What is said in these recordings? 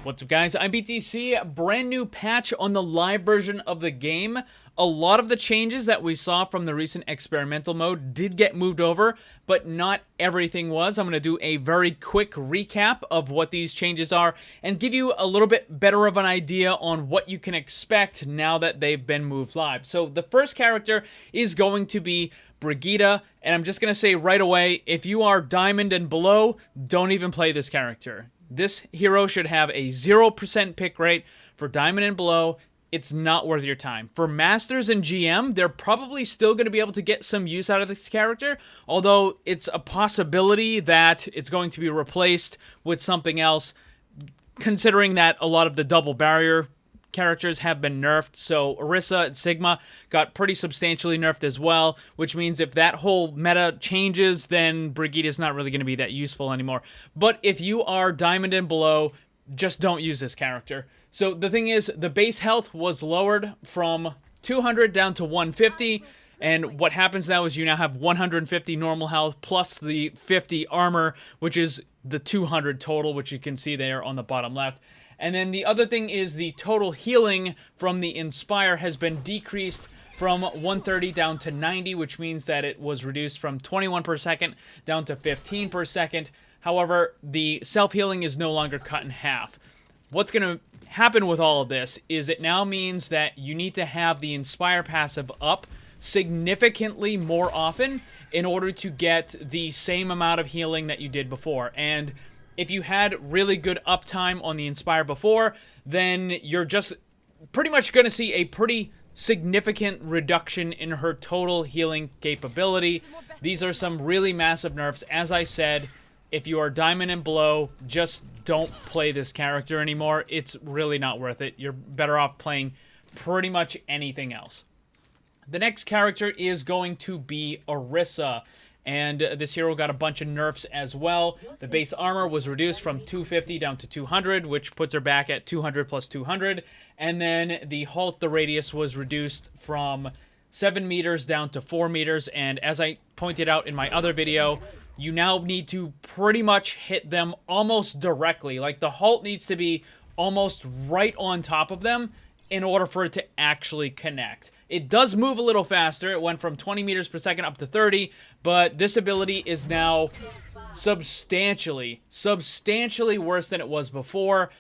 What's up, guys? I'm BTC. Brand new patch on the live version of the game. A lot of the changes that we saw from the recent experimental mode did get moved over, but not everything was. I'm going to do a very quick recap of what these changes are and give you a little bit better of an idea on what you can expect now that they've been moved live. So the first character is going to be Brigitte, and I'm just going to say right away, if you are diamond and below, don't even play this character. This hero should have a 0% pick rate for diamond and below. It's not worth your time. For masters and GM, they're probably still going to be able to get some use out of this character, although it's a possibility that it's going to be replaced with something else, considering that a lot of the double barrier characters have been nerfed. So Orisa and Sigma got pretty substantially nerfed as well, which means if that whole meta changes, then Brigitte is not really going to be that useful anymore. But if you are diamond and below, just don't use this character. So the thing is, the base health was lowered from 200 down to 150, and what happens now is you now have 150 normal health plus the 50 armor, which is the 200 total, which you can see there on the bottom left. And then the other thing is the total healing from the Inspire has been decreased from 130 down to 90, which means that it was reduced from 21 per second down to 15 per second. However, the self-healing is no longer cut in half. What's going to happen with all of this is it now means that you need to have the Inspire passive up significantly more often in order to get the same amount of healing that you did before. And if you had really good uptime on the Inspire before, then you're just pretty much going to see a pretty significant reduction in her total healing capability. These are some really massive nerfs. As I said, if you are diamond and below, just don't play this character anymore. It's really not worth it. You're better off playing pretty much anything else. The next character is going to be Orisa. And this hero got a bunch of nerfs as well. The base armor was reduced from 250 down to 200, which puts her back at 200 plus 200. And then the halt the radius was reduced from 7 meters down to 4 meters. And as I pointed out in my other video, you now need to pretty much hit them almost directly. Like, the halt needs to be almost right on top of them in order for it to actually connect. It does move a little faster. It went from 20 meters per second up to 30, but this ability is now substantially worse than it was before.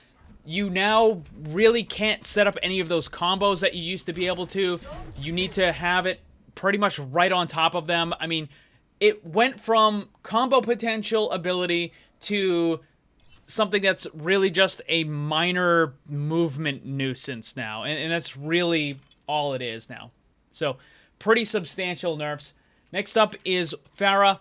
You now really can't set up any of those combos that you used to be able to. You need to have it pretty much right on top of them. I mean, it went from combo potential ability to something that's really just a minor movement nuisance now. And that's really all it is now. So, pretty substantial nerfs. Next up is Pharah.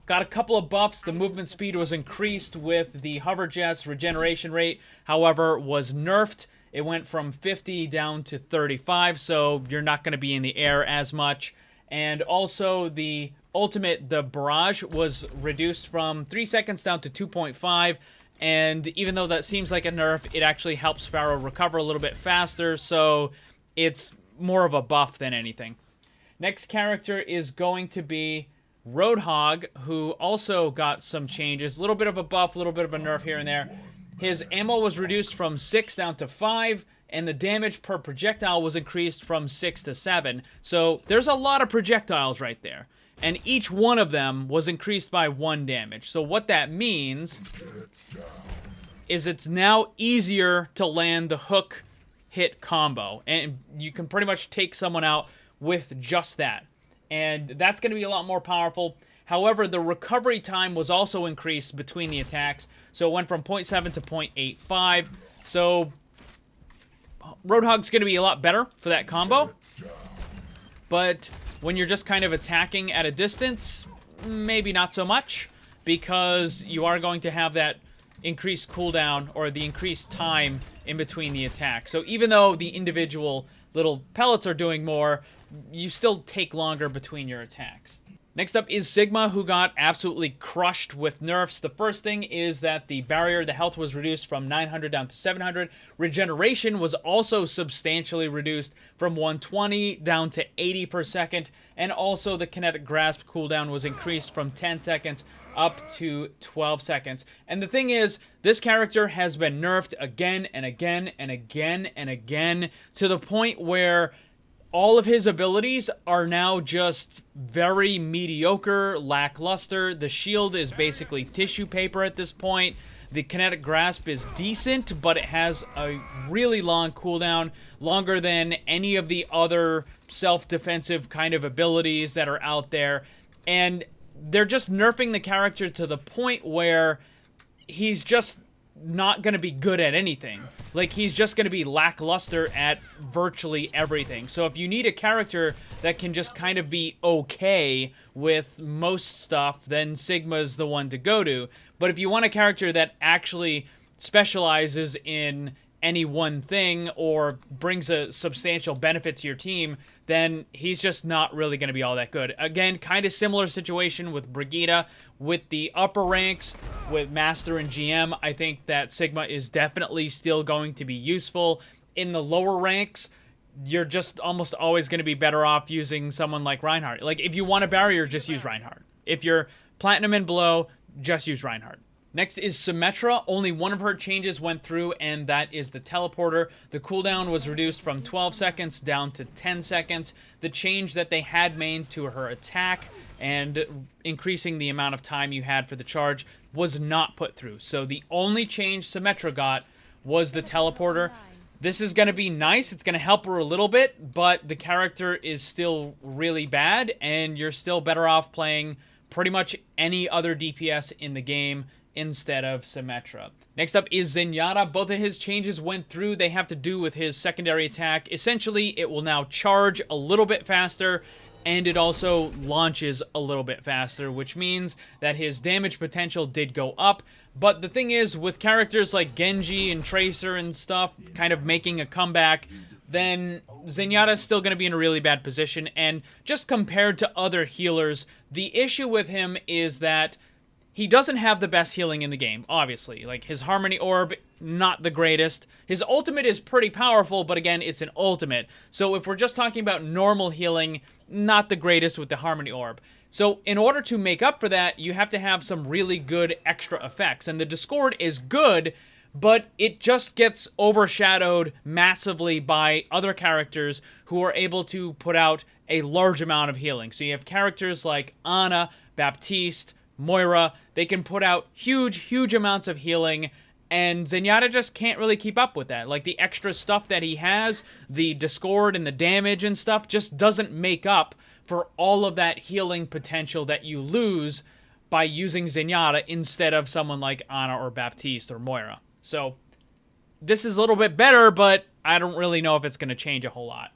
Got a couple of buffs. The movement speed was increased with the hover jets. Regeneration rate, however, was nerfed. It went from 50 down to 35, so you're not going to be in the air as much. And also the ultimate, the barrage, was reduced from 3 seconds down to 2.5. And even though that seems like a nerf, it actually helps Pharah recover a little bit faster, so it's more of a buff than anything. Next character is going to be Roadhog, who also got some changes. A little bit of a buff, a little bit of a nerf here and there. His ammo was reduced from 6 down to 5, and the damage per projectile was increased from 6 to 7. So there's a lot of projectiles right there. And each one of them was increased by 1 damage. So what that means is it's now easier to land the hook hit combo. And you can pretty much take someone out with just that. And that's going to be a lot more powerful. However, the recovery time was also increased between the attacks. So it went from 0.7 to 0.85. So Roadhog's going to be a lot better for that combo. But when you're just kind of attacking at a distance, maybe not so much, because you are going to have that increased cooldown or the increased time in between the attacks. So even though the individual little pellets are doing more, you still take longer between your attacks. Next up is Sigma, who got absolutely crushed with nerfs. The first thing is that the barrier, the health was reduced from 900 down to 700. Regeneration was also substantially reduced from 120 down to 80 per second. And also the kinetic grasp cooldown was increased from 10 seconds up to 12 seconds. And the thing is, this character has been nerfed again and again and again and again to the point where all of his abilities are now just very mediocre, lackluster. The shield is basically tissue paper at this point. The kinetic grasp is decent, but it has a really long cooldown, longer than any of the other self-defensive kind of abilities that are out there. And they're just nerfing the character to the point where he's just not going to be good at anything. Like, he's just going to be lackluster at virtually everything. So if you need a character that can just kind of be okay with most stuff, then Sigma's the one to go to. But if you want a character that actually specializes in any one thing or brings a substantial benefit to your team, then he's just not really going to be all that good. Again, kind of similar situation with Brigitte. With the upper ranks, with Master and GM, I think that Sigma is definitely still going to be useful. In the lower ranks, you're just almost always going to be better off using someone like Reinhardt. Like, if you want a barrier, just use Reinhardt. If you're Platinum and below, just use Reinhardt. Next is Symmetra. Only one of her changes went through, and that is the teleporter. The cooldown was reduced from 12 seconds down to 10 seconds. The change that they had made to her attack and increasing the amount of time you had for the charge was not put through. So the only change Symmetra got was the teleporter. This is going to be nice. It's going to help her a little bit, but the character is still really bad, and you're still better off playing pretty much any other DPS in the game instead of Symmetra. Next up is Zenyatta. Both of his changes went through. They have to do with his secondary attack. Essentially, it will now charge a little bit faster, and it also launches a little bit faster, which means that his damage potential did go up. But the thing is, with characters like Genji and Tracer and stuff kind of making a comeback, then Zenyatta's still going to be in a really bad position. And just compared to other healers, the issue with him is that he doesn't have the best healing in the game, obviously. Like, his Harmony Orb, not the greatest. His ultimate is pretty powerful, but again, it's an ultimate. So if we're just talking about normal healing, not the greatest with the Harmony Orb. So in order to make up for that, you have to have some really good extra effects. And the Discord is good, but it just gets overshadowed massively by other characters who are able to put out a large amount of healing. So you have characters like Ana, Baptiste, Moira. They can put out huge amounts of healing, and Zenyatta just can't really keep up with that. Like, the extra stuff that he has, the Discord and the damage and stuff, just doesn't make up for all of that healing potential that you lose by using Zenyatta instead of someone like Ana or Baptiste or Moira. So this is a little bit better, but I don't really know if it's going to change a whole lot.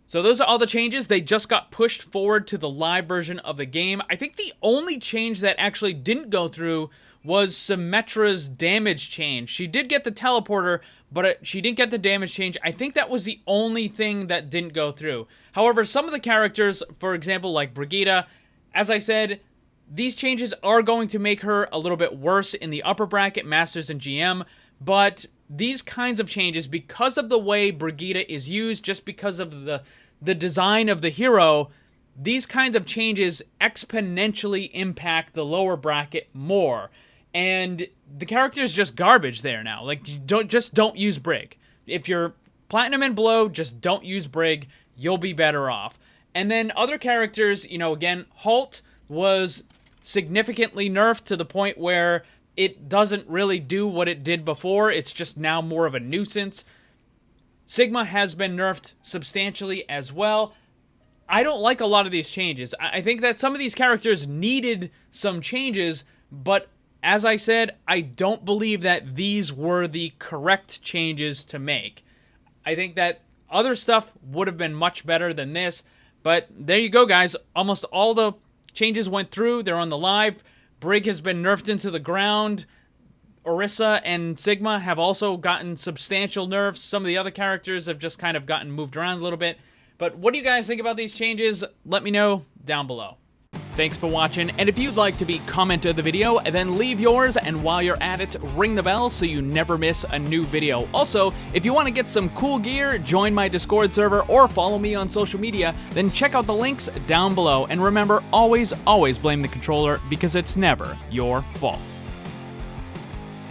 So those are all the changes. They just got pushed forward to the live version of the game. I think the only change that actually didn't go through was Symmetra's damage change. She did get the teleporter, but she didn't get the damage change. I think that was the only thing that didn't go through. However, some of the characters, for example, like Brigitte, as I said, these changes are going to make her a little bit worse in the upper bracket, Masters and GM, but these kinds of changes, because of the way Brigitte is used, just because of the design of the hero, these kinds of changes exponentially impact the lower bracket more. And the character is just garbage there now. Like, just don't use Brig. If you're Platinum and below, just don't use Brig. You'll be better off. And then other characters, you know, again, Halt was significantly nerfed to the point where it doesn't really do what it did before. It's just now more of a nuisance. Sigma has been nerfed substantially as well. I don't like a lot of these changes. I think that some of these characters needed some changes, but as I said, I don't believe that these were the correct changes to make. I think that other stuff would have been much better than this, but there you go, guys. Almost all the changes went through. They're on the live. Brig has been nerfed into the ground. Orisa and Sigma have also gotten substantial nerfs. Some of the other characters have just kind of gotten moved around a little bit. But what do you guys think about these changes? Let me know down below. Thanks for watching, and if you'd like to be comment of the video, then leave yours, and while you're at it, ring the bell so you never miss a new video. Also, if you want to get some cool gear, join my Discord server, or follow me on social media, then check out the links down below. And remember, always blame the controller, because it's never your fault.